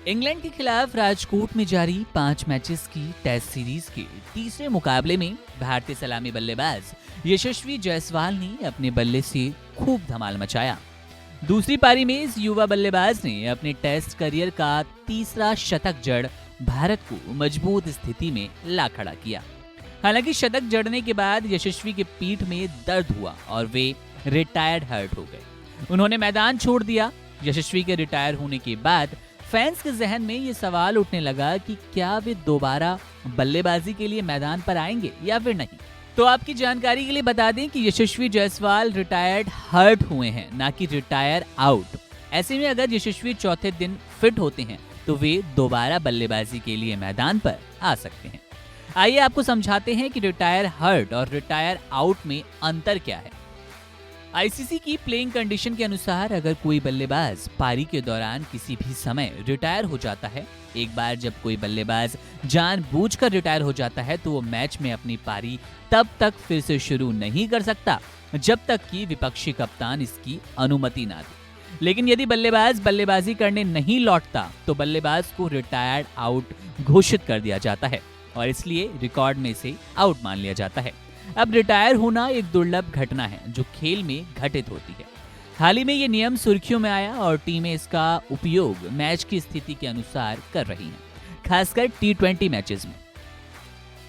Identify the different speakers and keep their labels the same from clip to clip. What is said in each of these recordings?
Speaker 1: England के खिलाफ राजकोट में जारी 5 मैचेस की टेस्ट सीरीज के तीसरे मुकाबले में भारतीय सलामी बल्लेबाज यशस्वी जायसवाल ने अपने बल्ले से खूब धमाल मचाया। दूसरी पारी में इस युवा बल्लेबाज ने अपने टेस्ट करियर का तीसरा शतक जड़ भारत को मजबूत स्थिति में ला खड़ा किया। हालांकि शतक जड़ने के बाद यशस्वी के पीठ में दर्द हुआ और वे रिटायर्ड हर्ट हो गए। उन्होंने मैदान छोड़ दिया। यशस्वी के रिटायर होने के बाद फैंस के जहन में ये सवाल उठने लगा कि क्या वे दोबारा बल्लेबाजी के लिए मैदान पर आएंगे या फिर नहीं। तो आपकी जानकारी के लिए बता दें कि यशस्वी जायसवाल रिटायर्ड हर्ट हुए हैं, ना कि रिटायर आउट। ऐसे में अगर यशस्वी चौथे दिन फिट होते हैं तो वे दोबारा बल्लेबाजी के लिए मैदान पर आ सकते हैं। आइए आपको समझाते हैं कि रिटायर हर्ट और रिटायर आउट में अंतर क्या है। आईसीसी की प्लेइंग कंडीशन के अनुसार अगर कोई बल्लेबाज पारी के दौरान किसी भी समय रिटायर हो जाता है, एक बार जब कोई बल्लेबाज जानबूझकर रिटायर हो जाता है तो वो मैच में अपनी पारी तब तक फिर से शुरू नहीं कर सकता जब तक कि विपक्षी कप्तान इसकी अनुमति ना दे। लेकिन यदि बल्लेबाज बल्लेबाजी करने नहीं लौटता तो बल्लेबाज को रिटायर्ड आउट घोषित कर दिया जाता है और इसलिए रिकॉर्ड में से आउट मान लिया जाता है। अब रिटायर होना एक दुर्लभ घटना है जो खेल में घटित होती है। हाल ही में ये नियम सुर्खियों में आया और टीमें इसका उपयोग मैच की स्थिति के अनुसार कर रही हैं, खासकर T20 मैचेस में।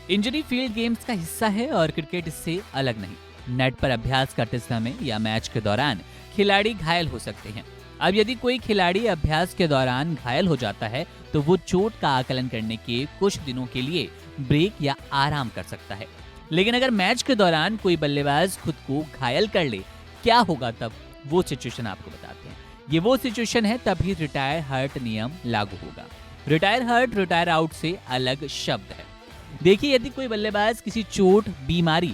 Speaker 1: इंजरी फील्ड गेम्स का हिस्सा है और क्रिकेट इससे अलग नहीं। नेट पर अभ्यास करते समय या मैच के दौरान खिलाड़ी घायल हो सकते हैं। अब यदि कोई खिलाड़ी अभ्यास के दौरान घायल हो जाता है तो वो चोट का आकलन करने के कुछ दिनों के लिए ब्रेक या आराम कर सकता है। लेकिन अगर मैच के दौरान कोई बल्लेबाज खुद को घायल कर ले, क्या होगा तब? वो सिचुएशन आपको बताते हैं। ये वो सिचुएशन है तभी रिटायर हर्ट नियम लागू होगा। रिटायर हर्ट रिटायर आउट से अलग शब्द है। देखिए, यदि कोई बल्लेबाज किसी चोट, बीमारी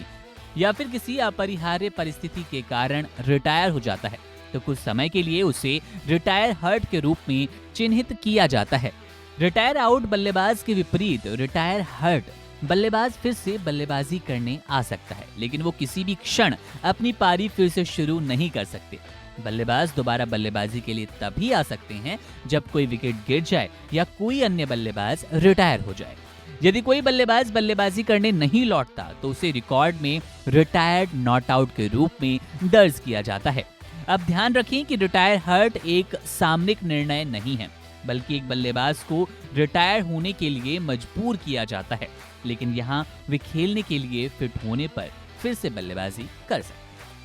Speaker 1: या फिर किसी अपरिहार्य परिस्थिति के कारण रिटायर हो जाता है तो कुछ समय के लिए उसे रिटायर हर्ट के रूप में चिन्हित किया जाता है। रिटायर आउट बल्लेबाज के विपरीत रिटायर हर्ट बल्लेबाज फिर से बल्लेबाजी करने आ सकता है, लेकिन वो किसी भी क्षण अपनी पारी फिर से शुरू नहीं कर सकते। बल्लेबाज दोबारा बल्लेबाजी के लिए तभी आ सकते हैं जब कोई विकेट गिर जाए या कोई अन्य बल्लेबाज रिटायर हो जाए। यदि कोई बल्लेबाज बल्लेबाजी करने नहीं लौटता तो उसे रिकॉर्ड में रिटायर्ड नॉट आउट के रूप में दर्ज किया जाता है। अब ध्यान रखें कि रिटायर हर्ट एक सामयिक निर्णय नहीं है, बल्कि एक बल्लेबाज को रिटायर होने के लिए मजबूर किया जाता है, लेकिन यहाँ वे खेलने के लिए फिट होने पर फिर से बल्लेबाजी कर सकते हैं।